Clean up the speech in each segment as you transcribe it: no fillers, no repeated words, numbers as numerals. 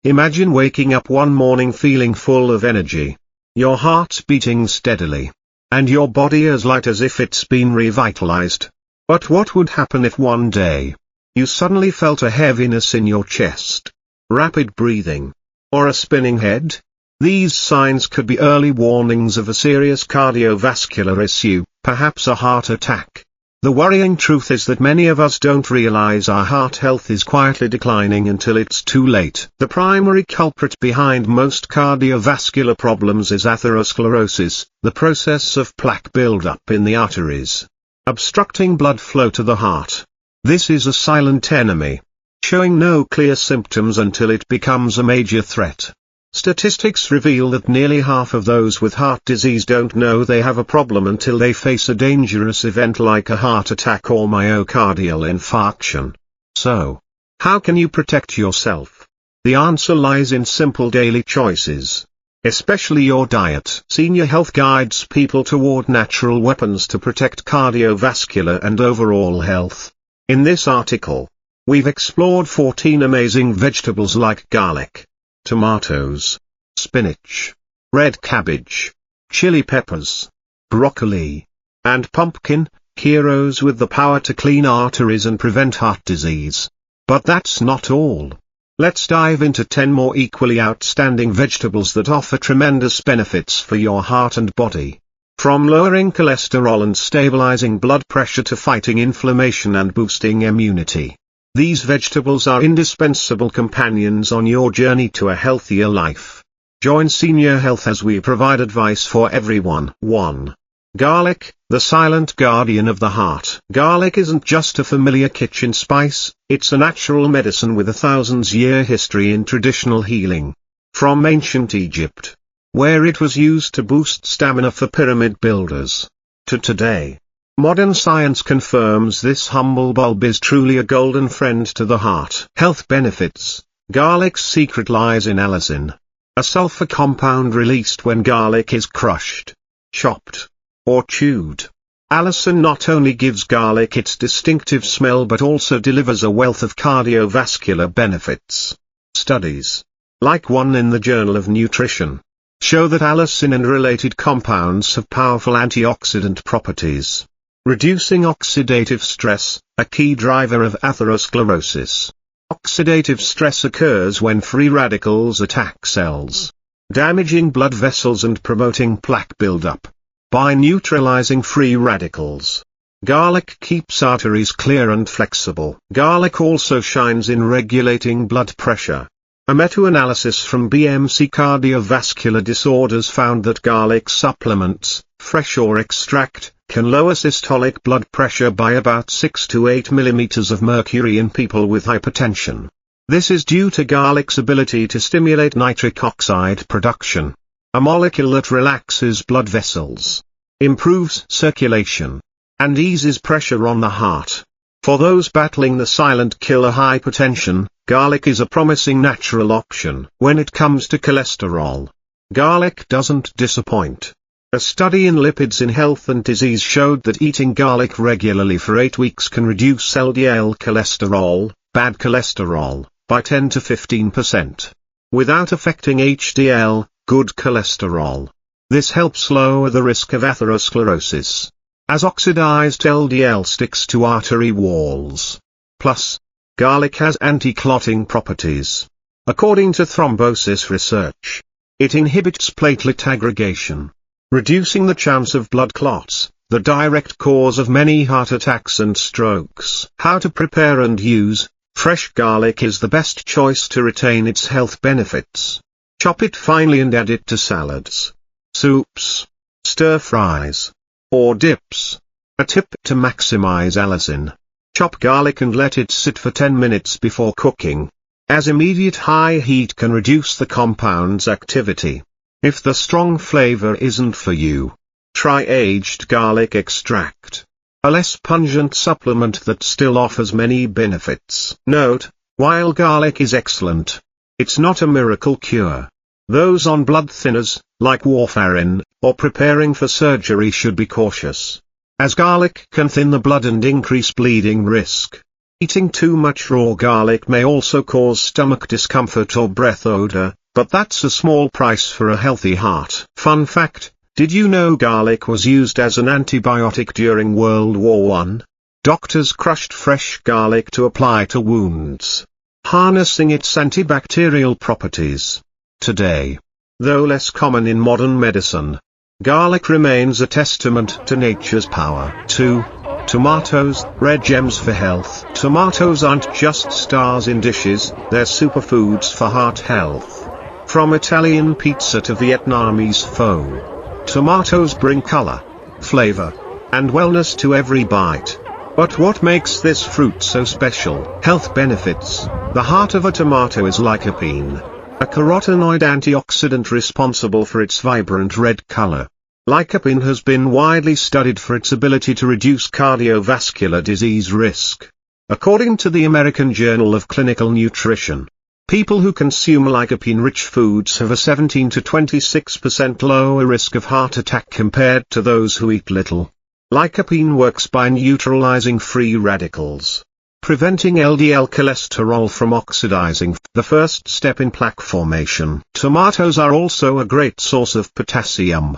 Imagine waking up one morning feeling full of energy. Your heart's beating steadily. And your body as light as if it's been revitalized. But what would happen if one day you suddenly felt a heaviness in your chest, rapid breathing, or a spinning head? These signs could be early warnings of a serious cardiovascular issue, perhaps a heart attack. The worrying truth is that many of us don't realize our heart health is quietly declining until it's too late. The primary culprit behind most cardiovascular problems is atherosclerosis, the process of plaque buildup in the arteries, obstructing blood flow to the heart. This is a silent enemy, showing no clear symptoms until it becomes a major threat. Statistics reveal that nearly half of those with heart disease don't know they have a problem until they face a dangerous event like a heart attack or myocardial infarction. So, how can you protect yourself? The answer lies in simple daily choices, especially your diet. Senior Health guides people toward natural weapons to protect cardiovascular and overall health. In this article, we've explored 14 amazing vegetables like garlic, tomatoes, spinach, red cabbage, chili peppers, broccoli, and pumpkin, heroes with the power to clean arteries and prevent heart disease. But that's not all. Let's dive into 10 more equally outstanding vegetables that offer tremendous benefits for your heart and body. From lowering cholesterol and stabilizing blood pressure to fighting inflammation and boosting immunity. These vegetables are indispensable companions on your journey to a healthier life. Join Senior Health as we provide advice for everyone. 1. Garlic, the silent guardian of the heart. Garlic isn't just a familiar kitchen spice, it's a natural medicine with a thousands-year history in traditional healing. From ancient Egypt, where it was used to boost stamina for pyramid builders, to today, modern science confirms this humble bulb is truly a golden friend to the heart. Health benefits. Garlic's secret lies in allicin, a sulfur compound released when garlic is crushed, chopped, or chewed. Allicin not only gives garlic its distinctive smell but also delivers a wealth of cardiovascular benefits. Studies, like one in the Journal of Nutrition, show that allicin and related compounds have powerful antioxidant properties, reducing oxidative stress, a key driver of atherosclerosis. Oxidative stress occurs when free radicals attack cells, damaging blood vessels and promoting plaque buildup. By neutralizing free radicals, garlic keeps arteries clear and flexible. Garlic also shines in regulating blood pressure. A meta-analysis from BMC Cardiovascular Disorders found that garlic supplements, fresh or extract, can lower systolic blood pressure by about 6 to 8 mm of mercury in people with hypertension. This is due to garlic's ability to stimulate nitric oxide production, a molecule that relaxes blood vessels, improves circulation, and eases pressure on the heart. For those battling the silent killer hypertension, garlic is a promising natural option. When it comes to cholesterol, garlic doesn't disappoint. A study in Lipids in Health and Disease showed that eating garlic regularly for 8 weeks can reduce LDL cholesterol, bad cholesterol, by 10 to 15%, without affecting HDL, good cholesterol. This helps lower the risk of atherosclerosis, as oxidized LDL sticks to artery walls. Plus, garlic has anti-clotting properties. According to thrombosis research, it inhibits platelet aggregation, reducing the chance of blood clots, the direct cause of many heart attacks and strokes. How to prepare and use. Fresh garlic is the best choice to retain its health benefits. Chop it finely and add it to salads, soups, stir-fries, or dips. A tip to maximize allicin. Chop garlic and let it sit for 10 minutes before cooking, as immediate high heat can reduce the compound's activity. If the strong flavor isn't for you, try aged garlic extract, a less pungent supplement that still offers many benefits. Note, while garlic is excellent, it's not a miracle cure. Those on blood thinners, like warfarin, or preparing for surgery should be cautious, as garlic can thin the blood and increase bleeding risk. Eating too much raw garlic may also cause stomach discomfort or breath odor, but that's a small price for a healthy heart. Fun fact, did you know garlic was used as an antibiotic during World War I? Doctors crushed fresh garlic to apply to wounds, harnessing its antibacterial properties. Today, though less common in modern medicine, garlic remains a testament to nature's power. 2. Tomatoes, red gems for health. Tomatoes aren't just stars in dishes, they're superfoods for heart health. From Italian pizza to Vietnamese pho, tomatoes bring color, flavor, and wellness to every bite. But what makes this fruit so special? Health benefits. The heart of a tomato is lycopene, a carotenoid antioxidant responsible for its vibrant red color. Lycopene has been widely studied for its ability to reduce cardiovascular disease risk. According to the American Journal of Clinical Nutrition, people who consume lycopene-rich foods have a 17 to 26% lower risk of heart attack compared to those who eat little. Lycopene works by neutralizing free radicals, preventing LDL cholesterol from oxidizing, the first step in plaque formation. Tomatoes are also a great source of potassium.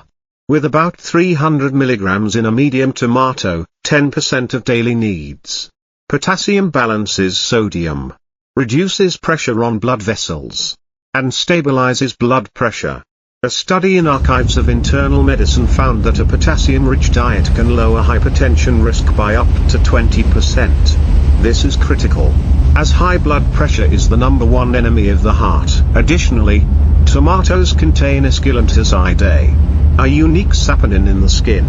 With about 300 milligrams in a medium tomato, 10% of daily needs. Potassium balances sodium, reduces pressure on blood vessels, and stabilizes blood pressure. A study in Archives of Internal Medicine found that a potassium-rich diet can lower hypertension risk by up to 20%. This is critical, as high blood pressure is the #1 enemy of the heart. Additionally, tomatoes contain ascilantoside, a unique saponin in the skin,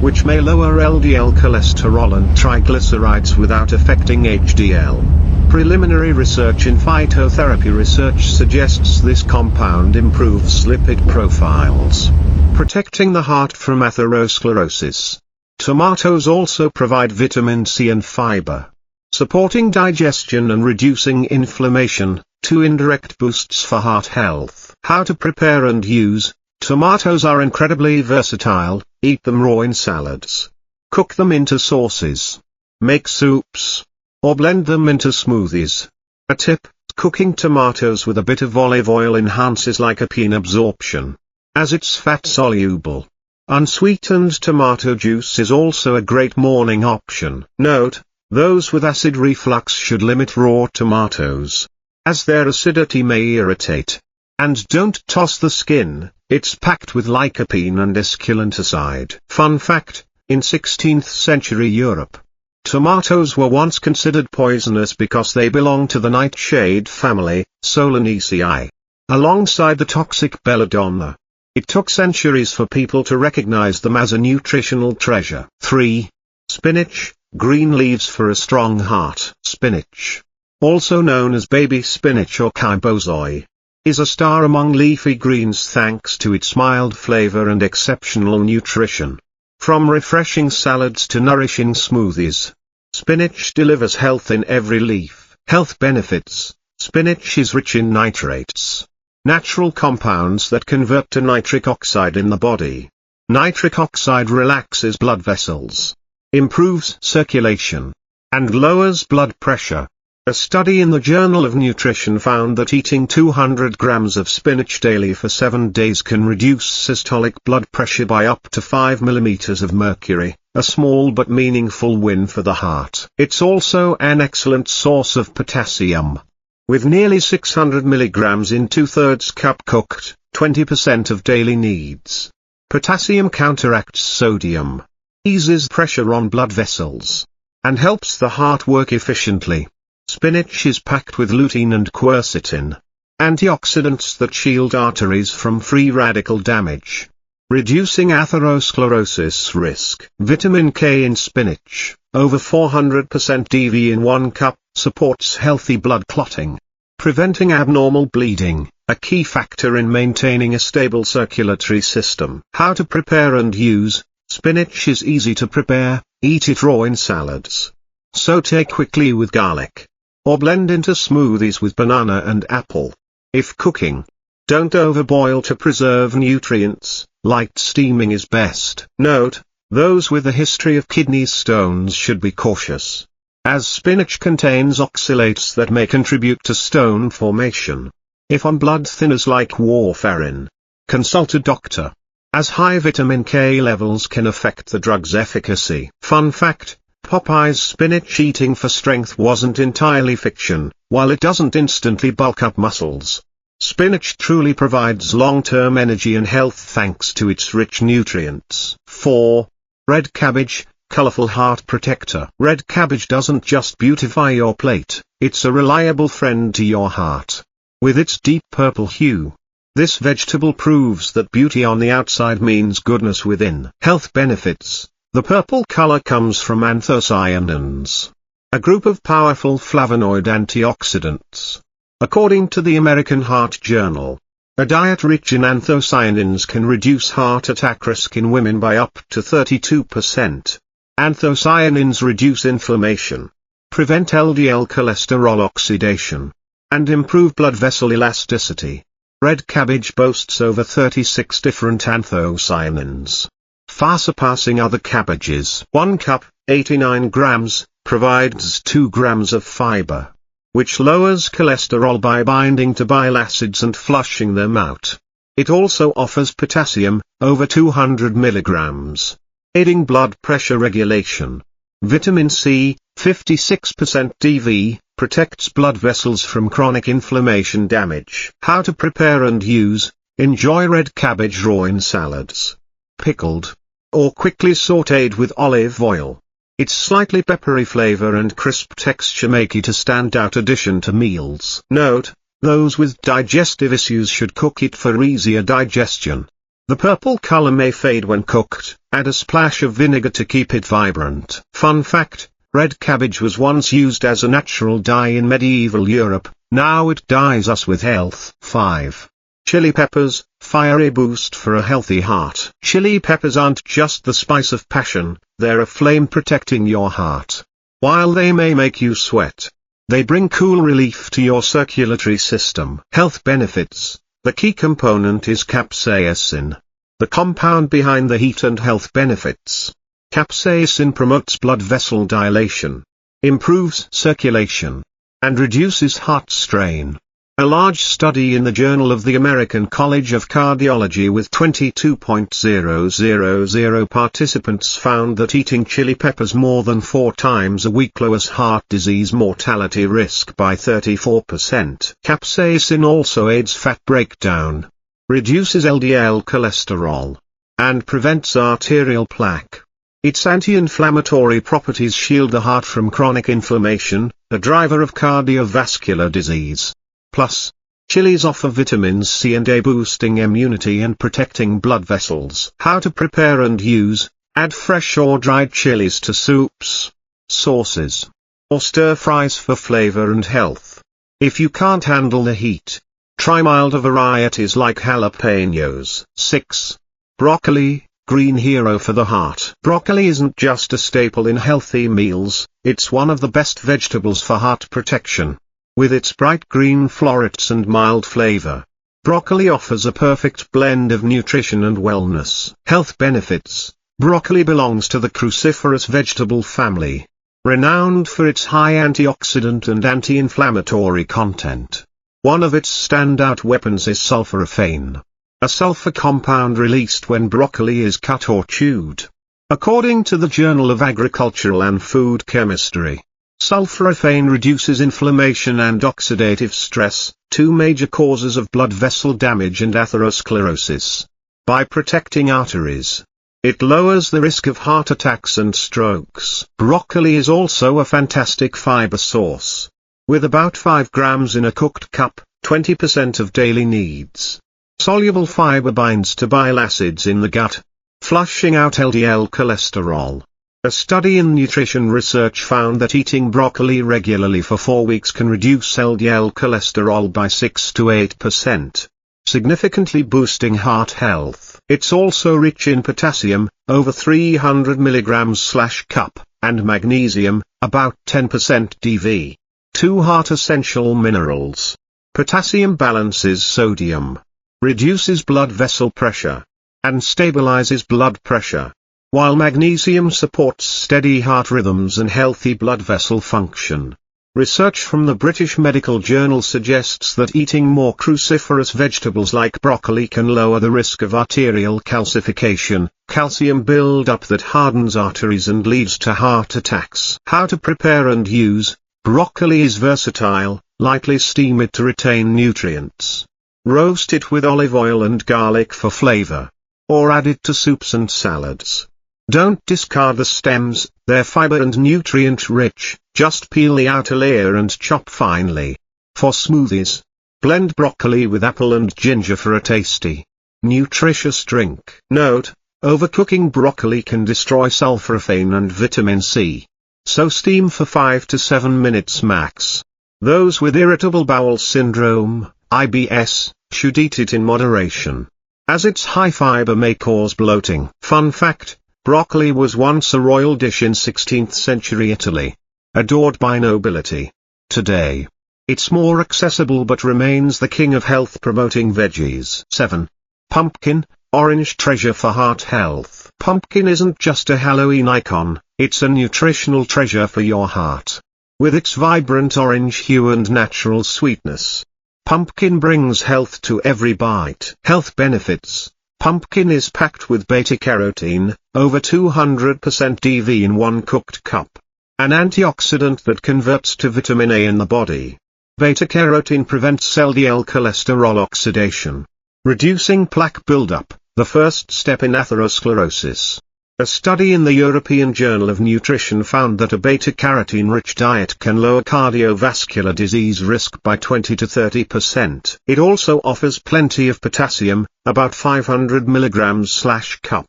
which may lower LDL cholesterol and triglycerides without affecting HDL. Preliminary research in phytotherapy research suggests this compound improves lipid profiles, protecting the heart from atherosclerosis. Tomatoes also provide vitamin C and fiber, supporting digestion and reducing inflammation, 2 indirect boosts for heart health. How to prepare and use. Tomatoes are incredibly versatile. Eat them raw in salads, cook them into sauces, make soups, or blend them into smoothies. A tip, cooking tomatoes with a bit of olive oil enhances lycopene absorption, as it's fat-soluble. Unsweetened tomato juice is also a great morning option. Note, those with acid reflux should limit raw tomatoes, as their acidity may irritate. And don't toss the skin, it's packed with lycopene and ascilantoside. Fun fact, in 16th century Europe, tomatoes were once considered poisonous because they belonged to the nightshade family, Solanaceae, alongside the toxic belladonna. It took centuries for people to recognize them as a nutritional treasure. 3. Spinach, green leaves for a strong heart. Spinach, also known as baby spinach or kibosoi, is a star among leafy greens thanks to its mild flavor and exceptional nutrition. From refreshing salads to nourishing smoothies, spinach delivers health in every leaf. Health benefits. Spinach is rich in nitrates, natural compounds that convert to nitric oxide in the body. Nitric oxide relaxes blood vessels, improves circulation, and lowers blood pressure. A study in the Journal of Nutrition found that eating 200 grams of spinach daily for 7 days can reduce systolic blood pressure by up to 5 millimeters of mercury, a small but meaningful win for the heart. It's also an excellent source of potassium, with nearly 600 milligrams in 2/3 cup cooked, 20% of daily needs. Potassium counteracts sodium, eases pressure on blood vessels, and helps the heart work efficiently. Spinach is packed with lutein and quercetin, antioxidants that shield arteries from free radical damage, reducing atherosclerosis risk. Vitamin K in spinach, over 400% DV in 1 cup, supports healthy blood clotting, preventing abnormal bleeding, a key factor in maintaining a stable circulatory system. How to prepare and use. Spinach is easy to prepare. Eat it raw in salads, sauté quickly with garlic, or blend into smoothies with banana and apple. If cooking, don't overboil to preserve nutrients. Light steaming is best. Note, those with a history of kidney stones should be cautious, as spinach contains oxalates that may contribute to stone formation. If on blood thinners like warfarin, consult a doctor, as high vitamin K levels can affect the drug's efficacy. Fun fact: Popeye's spinach eating for strength wasn't entirely fiction. While it doesn't instantly bulk up muscles, spinach truly provides long-term energy and health thanks to its rich nutrients. 4. Red cabbage, colorful heart protector. Red cabbage doesn't just beautify your plate, it's a reliable friend to your heart. With its deep purple hue, this vegetable proves that beauty on the outside means goodness within. Health benefits: the purple color comes from anthocyanins, a group of powerful flavonoid antioxidants. According to the American Heart Journal, a diet rich in anthocyanins can reduce heart attack risk in women by up to 32%. Anthocyanins reduce inflammation, prevent LDL cholesterol oxidation, and improve blood vessel elasticity. Red cabbage boasts over 36 different anthocyanins, far surpassing other cabbages. 1 cup, 89 grams, provides 2 grams of fiber, which lowers cholesterol by binding to bile acids and flushing them out. It also offers potassium, over 200 milligrams, aiding blood pressure regulation. Vitamin C, 56% DV, protects blood vessels from chronic inflammation damage. How to prepare and use: enjoy red cabbage raw in salads, pickled, or quickly sautéed with olive oil. Its slightly peppery flavor and crisp texture make it a standout addition to meals. Note: those with digestive issues should cook it for easier digestion. The purple color may fade when cooked. Add a splash of vinegar to keep it vibrant. Fun fact: red cabbage was once used as a natural dye in medieval Europe, now it dyes us with health. 5. Chili peppers, fiery boost for a healthy heart. Chili peppers aren't just the spice of passion, they're a flame protecting your heart. While they may make you sweat, they bring cool relief to your circulatory system. Health benefits: the key component is capsaicin, the compound behind the heat and health benefits. Capsaicin promotes blood vessel dilation, improves circulation, and reduces heart strain. A large study in the Journal of the American College of Cardiology with 22,000 participants found that eating chili peppers more than 4 times a week lowers heart disease mortality risk by 34%. Capsaicin also aids fat breakdown, reduces LDL cholesterol, and prevents arterial plaque. Its anti-inflammatory properties shield the heart from chronic inflammation, a driver of cardiovascular disease. Plus, chilies offer vitamins C and A, boosting immunity and protecting blood vessels. How to prepare and use: add fresh or dried chilies to soups, sauces, or stir-fries for flavor and health. If you can't handle the heat, try milder varieties like jalapenos. 6. Broccoli, green hero for the heart. Broccoli isn't just a staple in healthy meals, it's one of the best vegetables for heart protection. With its bright green florets and mild flavor, broccoli offers a perfect blend of nutrition and wellness. Health benefits: broccoli belongs to the cruciferous vegetable family, renowned for its high antioxidant and anti-inflammatory content. One of its standout weapons is sulforaphane, a sulfur compound released when broccoli is cut or chewed. According to the Journal of Agricultural and Food Chemistry, sulforaphane reduces inflammation and oxidative stress, 2 major causes of blood vessel damage and atherosclerosis. By protecting arteries, it lowers the risk of heart attacks and strokes. Broccoli is also a fantastic fiber source, with about 5 grams in a cooked cup, 20% of daily needs. Soluble fiber binds to bile acids in the gut, flushing out LDL cholesterol. A study in nutrition research found that eating broccoli regularly for 4 weeks can reduce LDL cholesterol by 6 to 8%, significantly boosting heart health. It's also rich in potassium, over 300 mg/cup, and magnesium, about 10% DV. 2 heart essential minerals. Potassium balances sodium, reduces blood vessel pressure, and stabilizes blood pressure. while magnesium supports steady heart rhythms and healthy blood vessel function. Research from the British Medical Journal suggests that eating more cruciferous vegetables like broccoli can lower the risk of arterial calcification, calcium buildup that hardens arteries and leads to heart attacks. How to prepare and use: broccoli is versatile. Lightly steam it to retain nutrients. Roast it with olive oil and garlic for flavor. Or add it to soups and salads. Don't discard the stems, they're fiber and nutrient-rich, just peel the outer layer and chop finely. For smoothies, blend broccoli with apple and ginger for a tasty, nutritious drink. Note: overcooking broccoli can destroy sulforaphane and vitamin C. So steam for 5 to 7 minutes max. Those with irritable bowel syndrome, IBS, should eat it in moderation, as its high fiber may cause bloating. Fun fact: broccoli was once a royal dish in 16th century Italy, adored by nobility. Today, it's more accessible but remains the king of health-promoting veggies. 7. Pumpkin, orange treasure for heart health. Pumpkin isn't just a Halloween icon, it's a nutritional treasure for your heart. With its vibrant orange hue and natural sweetness, pumpkin brings health to every bite. Health benefits: pumpkin is packed with beta-carotene, over 200% DV in one cooked cup. An antioxidant that converts to vitamin A in the body. Beta-carotene prevents LDL cholesterol oxidation, reducing plaque buildup, the first step in atherosclerosis. A study in the European Journal of Nutrition found that a beta-carotene-rich diet can lower cardiovascular disease risk by 20 to 30%. It also offers plenty of potassium, about 500 mg/cup.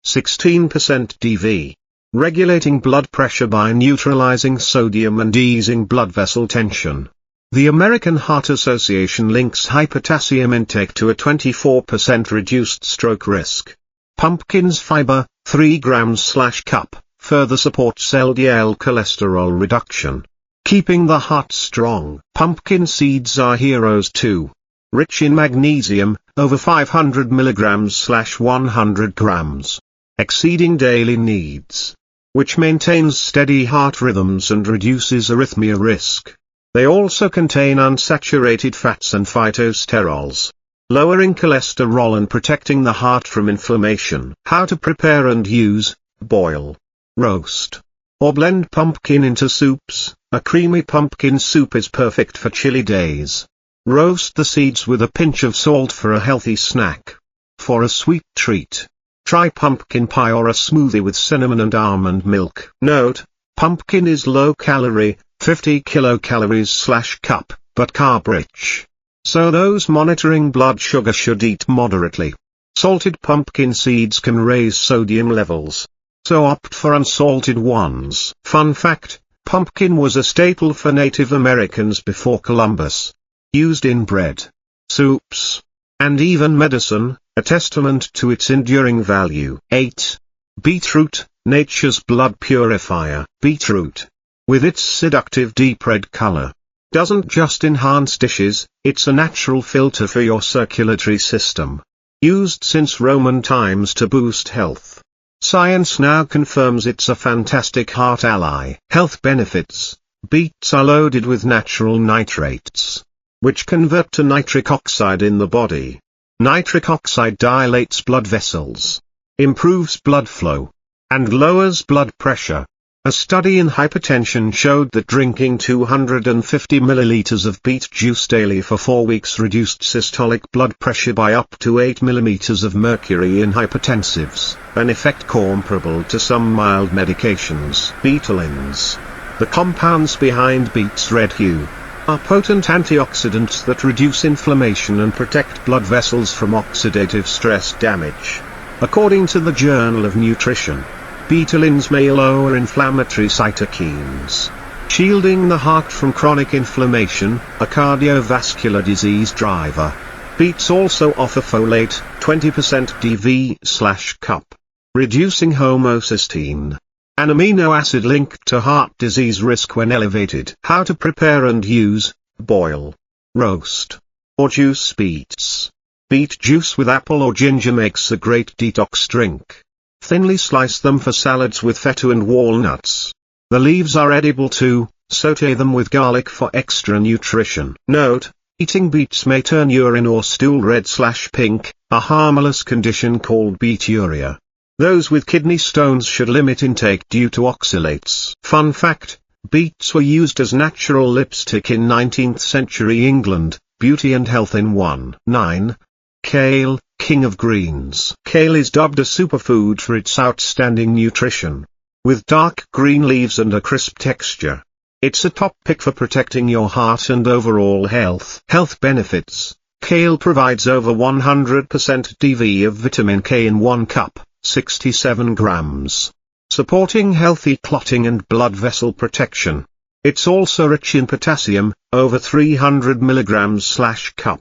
16% DV. Regulating blood pressure by neutralizing sodium and easing blood vessel tension. The American Heart Association links high potassium intake to a 24% reduced stroke risk. Pumpkin's fiber, 3 grams/cup, further supports LDL cholesterol reduction, keeping the heart strong. Pumpkin seeds are heroes too. Rich in magnesium, over 500 mg/100 grams, exceeding daily needs, which maintains steady heart rhythms and reduces arrhythmia risk. They also contain unsaturated fats and phytosterols, lowering cholesterol and protecting the heart from inflammation. How to prepare and use: boil, roast, or blend pumpkin into soups. A creamy pumpkin soup is perfect for chilly days. Roast the seeds with a pinch of salt for a healthy snack. For a sweet treat, try pumpkin pie or a smoothie with cinnamon and almond milk. Note: pumpkin is low-calorie, 50 kilocalories/cup, but carb-rich. So those monitoring blood sugar should eat moderately. Salted pumpkin seeds can raise sodium levels, so opt for unsalted ones. Fun fact: pumpkin was a staple for Native Americans before Columbus. Used in bread, soups, and even medicine, a testament to its enduring value. 8. Beetroot, nature's blood purifier. Beetroot, with its seductive deep red color, doesn't just enhance dishes, it's a natural filter for your circulatory system. Used since Roman times to boost health. Science now confirms it's a fantastic heart ally. Health benefits: beets are loaded with natural nitrates, which convert to nitric oxide in the body. Nitric oxide dilates blood vessels, improves blood flow, and lowers blood pressure. A study in hypertension showed that drinking 250 milliliters of beet juice daily for 4 weeks reduced systolic blood pressure by up to 8 millimeters of mercury in hypertensives, an effect comparable to some mild medications. Betalains, the compounds behind beet's red hue, are potent antioxidants that reduce inflammation and protect blood vessels from oxidative stress damage. According to the Journal of Nutrition, betalains may lower inflammatory cytokines, shielding the heart from chronic inflammation, a cardiovascular disease driver. Beets also offer folate, 20% DV/cup, reducing homocysteine, an amino acid linked to heart disease risk when elevated. How to prepare and use: boil, roast, or juice beets. Beet juice with apple or ginger makes a great detox drink. Thinly slice them for salads with feta and walnuts. The leaves are edible too, sauté them with garlic for extra nutrition. Note: eating beets may turn urine or stool red/pink, a harmless condition called beeturia. Those with kidney stones should limit intake due to oxalates. Fun fact: beets were used as natural lipstick in 19th century England. Beauty and health in one. 9. Kale, king of greens. Kale is dubbed a superfood for its outstanding nutrition. With dark green leaves and a crisp texture, it's a top pick for protecting your heart and overall health. Health benefits: kale provides over 100% DV of vitamin K in 1 cup, 67 grams, supporting healthy clotting and blood vessel protection. It's also rich in potassium, over 300 mg/cup,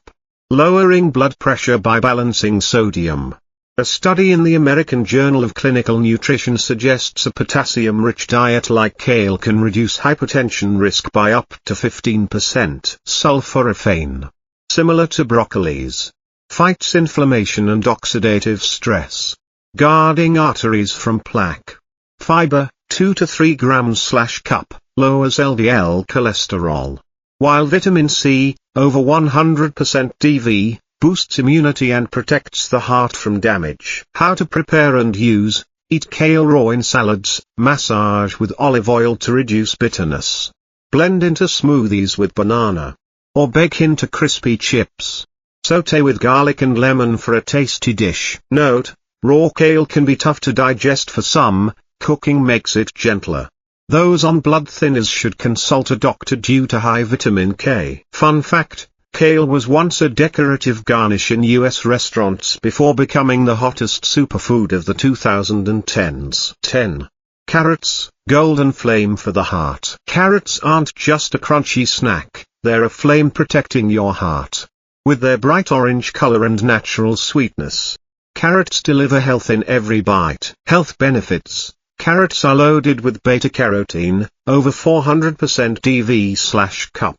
lowering blood pressure by balancing sodium. A study in the American Journal of Clinical Nutrition suggests a potassium-rich diet like kale can reduce hypertension risk by up to 15%. Sulforaphane, similar to broccolis, fights inflammation and oxidative stress, guarding arteries from plaque. Fiber, 2 to 3 grams/cup, lowers LDL cholesterol. While vitamin C, over 100% DV, boosts immunity and protects the heart from damage. How to prepare and use: eat kale raw in salads, massage with olive oil to reduce bitterness. Blend into smoothies with banana, or bake into crispy chips. Sauté with garlic and lemon for a tasty dish. Note: raw kale can be tough to digest for some, cooking makes it gentler. Those on blood thinners should consult a doctor due to high vitamin K. Fun fact: kale was once a decorative garnish in US restaurants before becoming the hottest superfood of the 2010s. 10. Carrots, golden flame for the heart. Carrots aren't just a crunchy snack, they're a flame protecting your heart. With their bright orange color and natural sweetness, carrots deliver health in every bite. Health benefits: carrots are loaded with beta-carotene, over 400% DV/cup,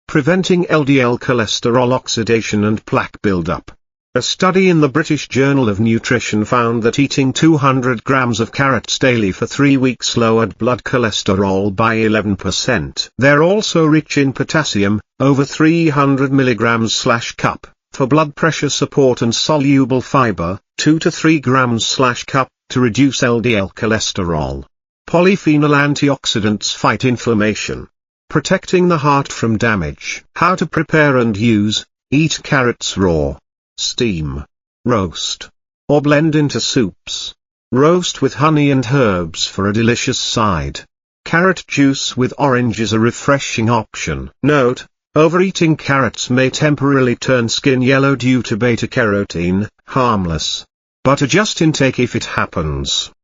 preventing LDL cholesterol oxidation and plaque buildup. A study in the British Journal of Nutrition found that eating 200 grams of carrots daily for 3 weeks lowered blood cholesterol by 11%. They're also rich in potassium, over 300 mg/cup, for blood pressure support, and soluble fiber, 2 to 3 grams/cup, to reduce LDL cholesterol. Polyphenol antioxidants fight inflammation, protecting the heart from damage. How to prepare and use: eat carrots raw, steam, roast, or blend into soups. Roast with honey and herbs for a delicious side. Carrot juice with orange is a refreshing option. Note: overeating carrots may temporarily turn skin yellow due to beta-carotene, harmless, but adjust intake if it happens.